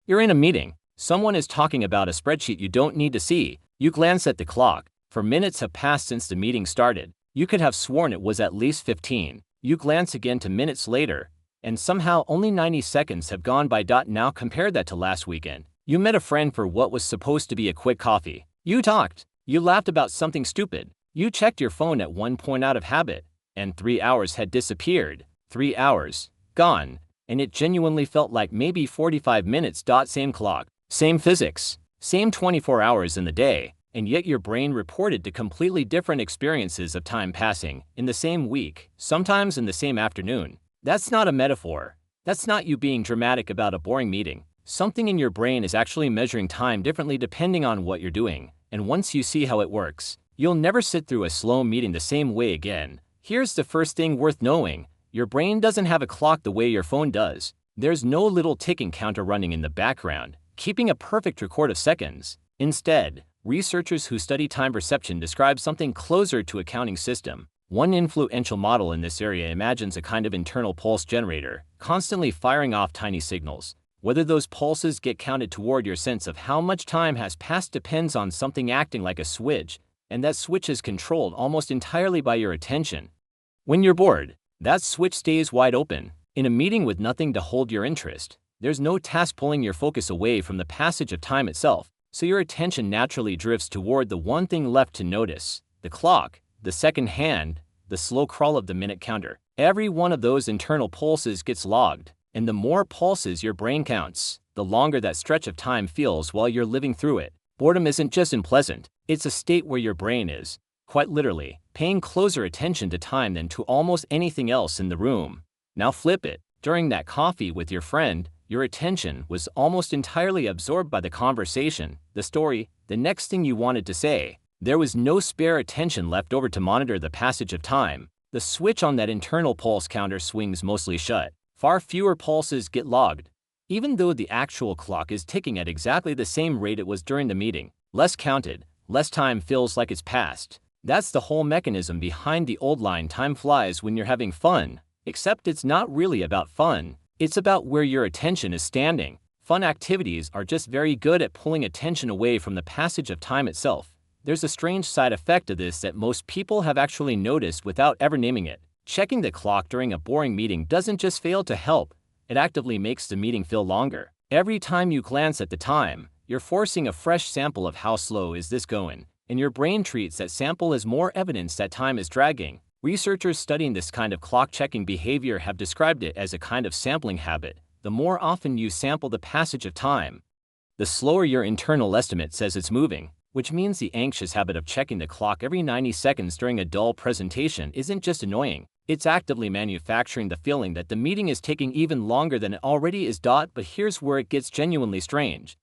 You're in a meeting. Someone is talking about a spreadsheet you don't need to see. You glance at the clock. For minutes have passed since the meeting started. You could have sworn it was at least 15. You glance again to minutes later, and somehow only 90 seconds have gone by. Now compare that to last weekend. You met a friend for what was supposed to be a quick coffee. You talked. You laughed about something stupid. You checked your phone at one point out of habit, and 3 hours had disappeared. 3 hours. Gone. And it genuinely felt like maybe 45 minutes. Same clock, same physics, same 24 hours in the day, and yet your brain reported to completely different experiences of time passing in the same week, sometimes in the same afternoon. That's not a metaphor. That's not you being dramatic about a boring meeting. Something in your brain is actually measuring time differently depending on what you're doing, and once you see how it works, you'll never sit through a slow meeting the same way again. Here's the first thing worth knowing. Your brain doesn't have a clock the way your phone does. There's no little ticking counter running in the background, keeping a perfect record of seconds. Instead, researchers who study time perception describe something closer to a counting system. One influential model in this area imagines a kind of internal pulse generator, constantly firing off tiny signals. Whether those pulses get counted toward your sense of how much time has passed depends on something acting like a switch, and that switch is controlled almost entirely by your attention. When you're bored, that switch stays wide open. In a meeting with nothing to hold your interest, there's no task pulling your focus away from the passage of time itself, so your attention naturally drifts toward the one thing left to notice: the clock, the second hand, the slow crawl of the minute counter. Every one of those internal pulses gets logged, and the more pulses your brain counts, the longer that stretch of time feels while you're living through it. Boredom isn't just unpleasant, it's a state where your brain is, quite literally, paying closer attention to time than to almost anything else in the room. Now flip it. During that coffee with your friend, your attention was almost entirely absorbed by the conversation, the story, the next thing you wanted to say. There was no spare attention left over to monitor the passage of time. The switch on that internal pulse counter swings mostly shut. Far fewer pulses get logged, even though the actual clock is ticking at exactly the same rate it was during the meeting. Less counted, less time feels like it's passed. That's the whole mechanism behind the old line, time flies when you're having fun. Except it's not really about fun. It's about where your attention is standing. Fun activities are just very good at pulling attention away from the passage of time itself. There's a strange side effect of this that most people have actually noticed without ever naming it. Checking the clock during a boring meeting doesn't just fail to help, it actively makes the meeting feel longer. Every time you glance at the time, you're forcing a fresh sample of how slow is this going, and your brain treats that sample as more evidence that time is dragging. Researchers studying this kind of clock-checking behavior have described it as a kind of sampling habit. The more often you sample the passage of time, the slower your internal estimate says it's moving, which means the anxious habit of checking the clock every 90 seconds during a dull presentation isn't just annoying, it's actively manufacturing the feeling that the meeting is taking even longer than it already is. But here's where it gets genuinely strange,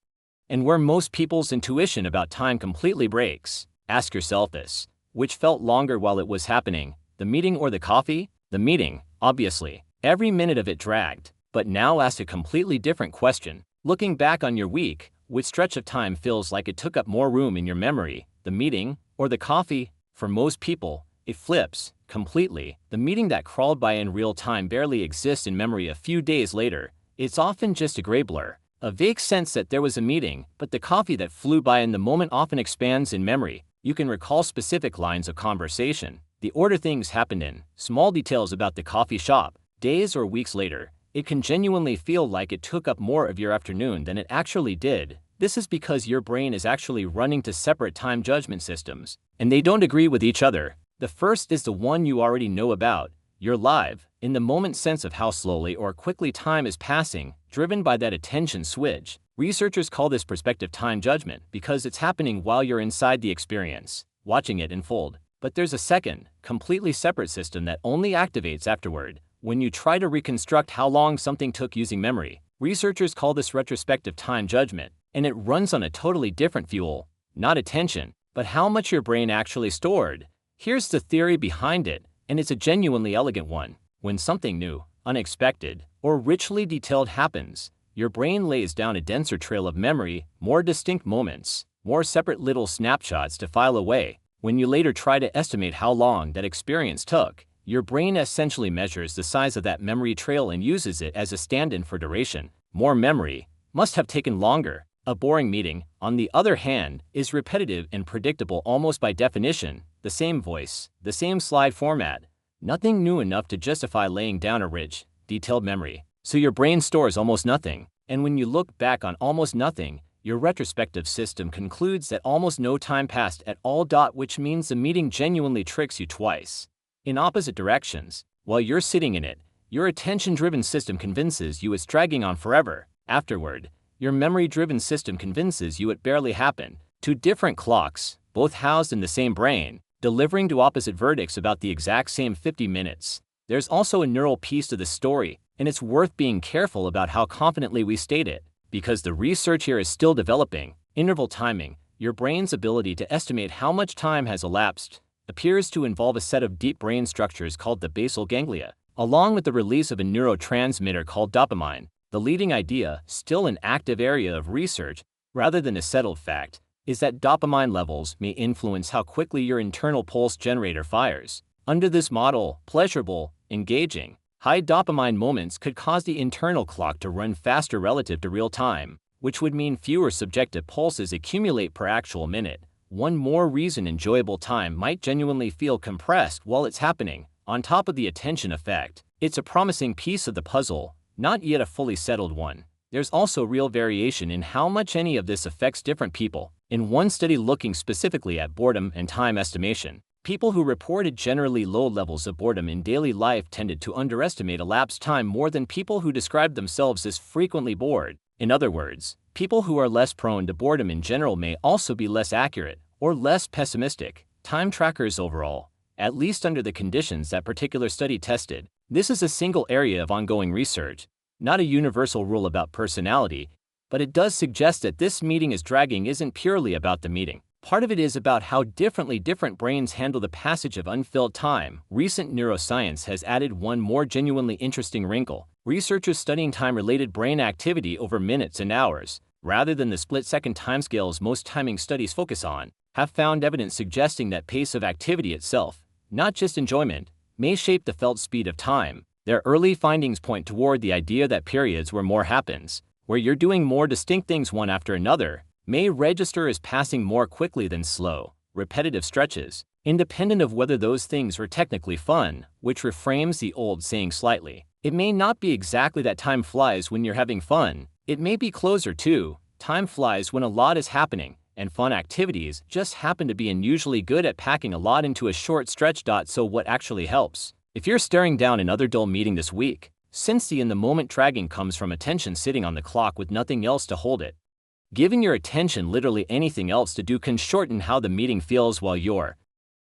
and where most people's intuition about time completely breaks. Ask yourself this: which felt longer while it was happening, the meeting or the coffee? The meeting, obviously. Every minute of it dragged. But now ask a completely different question. Looking back on your week, which stretch of time feels like it took up more room in your memory, the meeting or the coffee? For most people, it flips completely. The meeting that crawled by in real time barely exists in memory a few days later. It's often just a gray blur, a vague sense that there was a meeting, but the coffee that flew by in the moment often expands in memory. You can recall specific lines of conversation, the order things happened in, small details about the coffee shop. Days or weeks later, it can genuinely feel like it took up more of your afternoon than it actually did. This is because your brain is actually running to separate time judgment systems, and they don't agree with each other. The first is the one you already know about. You're live, in the moment sense of how slowly or quickly time is passing, driven by that attention switch. Researchers call this prospective time judgment because it's happening while you're inside the experience, watching it unfold. But there's a second, completely separate system that only activates afterward, when you try to reconstruct how long something took using memory. Researchers call this retrospective time judgment, and it runs on a totally different fuel, not attention, but how much your brain actually stored. Here's the theory behind it, and it's a genuinely elegant one. When something new, unexpected, or richly detailed happens, your brain lays down a denser trail of memory, more distinct moments, more separate little snapshots to file away. When you later try to estimate how long that experience took, your brain essentially measures the size of that memory trail and uses it as a stand-in for duration. More memory, must have taken longer. A boring meeting, on the other hand, is repetitive and predictable almost by definition, the same voice, the same slide format, nothing new enough to justify laying down a rich, detailed memory. So your brain stores almost nothing, and when you look back on almost nothing, your retrospective system concludes that almost no time passed at all. Which means the meeting genuinely tricks you twice. In opposite directions, while you're sitting in it, your attention-driven system convinces you it's dragging on forever. Afterward, your memory-driven system convinces you it barely happened. Two different clocks, both housed in the same brain, delivering two opposite verdicts about the exact same 50 minutes. There's also a neural piece to the story, and it's worth being careful about how confidently we state it, because the research here is still developing. Interval timing, your brain's ability to estimate how much time has elapsed, appears to involve a set of deep brain structures called the basal ganglia, along with the release of a neurotransmitter called dopamine. The leading idea, still an active area of research rather than a settled fact, is that dopamine levels may influence how quickly your internal pulse generator fires. Under this model, pleasurable, engaging, high dopamine moments could cause the internal clock to run faster relative to real time, which would mean fewer subjective pulses accumulate per actual minute. One more reason enjoyable time might genuinely feel compressed while it's happening. On top of the attention effect, it's a promising piece of the puzzle, not yet a fully settled one. There's also real variation in how much any of this affects different people. In one study looking specifically at boredom and time estimation, people who reported generally low levels of boredom in daily life tended to underestimate elapsed time more than people who described themselves as frequently bored. In other words, people who are less prone to boredom in general may also be less accurate or less pessimistic time trackers overall, at least under the conditions that particular study tested. This is a single area of ongoing research, not a universal rule about personality, but it does suggest that this meeting is dragging isn't purely about the meeting. Part of it is about how differently different brains handle the passage of unfilled time. Recent neuroscience has added one more genuinely interesting wrinkle. Researchers studying time-related brain activity over minutes and hours, rather than the split-second timescales most timing studies focus on, have found evidence suggesting that pace of activity itself, not just enjoyment, may shape the felt speed of time. Their early findings point toward the idea that periods where more happens, where you're doing more distinct things one after another, may register as passing more quickly than slow, repetitive stretches, independent of whether those things are technically fun, which reframes the old saying slightly. It may not be exactly that time flies when you're having fun. It may be closer to, time flies when a lot is happening, and fun activities just happen to be unusually good at packing a lot into a short stretch. So what actually helps? If you're staring down another dull meeting this week, since the in-the-moment dragging comes from attention sitting on the clock with nothing else to hold it, giving your attention literally anything else to do can shorten how the meeting feels while you're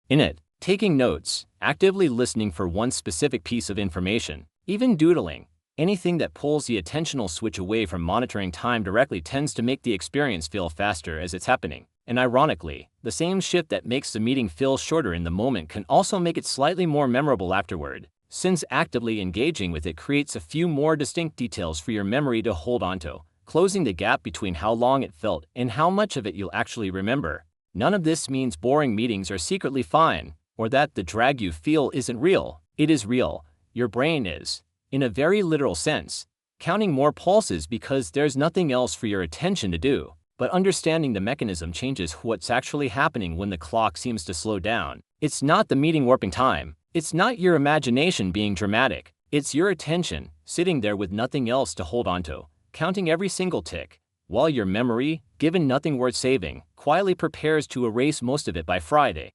in it. Taking notes, actively listening for one specific piece of information, even doodling, anything that pulls the attentional switch away from monitoring time directly tends to make the experience feel faster as it's happening. And ironically, the same shift that makes the meeting feel shorter in the moment can also make it slightly more memorable afterward, since actively engaging with it creates a few more distinct details for your memory to hold onto, closing the gap between how long it felt and how much of it you'll actually remember. None of this means boring meetings are secretly fine, or that the drag you feel isn't real. It is real. Your brain is, in a very literal sense, counting more pulses because there's nothing else for your attention to do. But understanding the mechanism changes what's actually happening when the clock seems to slow down. It's not the meeting warping time. It's not your imagination being dramatic. It's your attention, sitting there with nothing else to hold onto, counting every single tick, while your memory, given nothing worth saving, quietly prepares to erase most of it by Friday.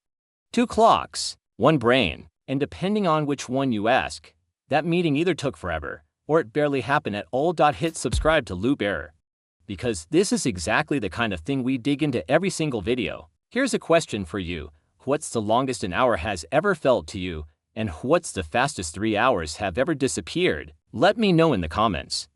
2 clocks, 1 brain, and depending on which one you ask, that meeting either took forever, or it barely happened at all. Hit subscribe to Loop Error, because this is exactly the kind of thing we dig into every single video. Here's a question for you. What's the longest an hour has ever felt to you, and what's the fastest 3 hours have ever disappeared? Let me know in the comments.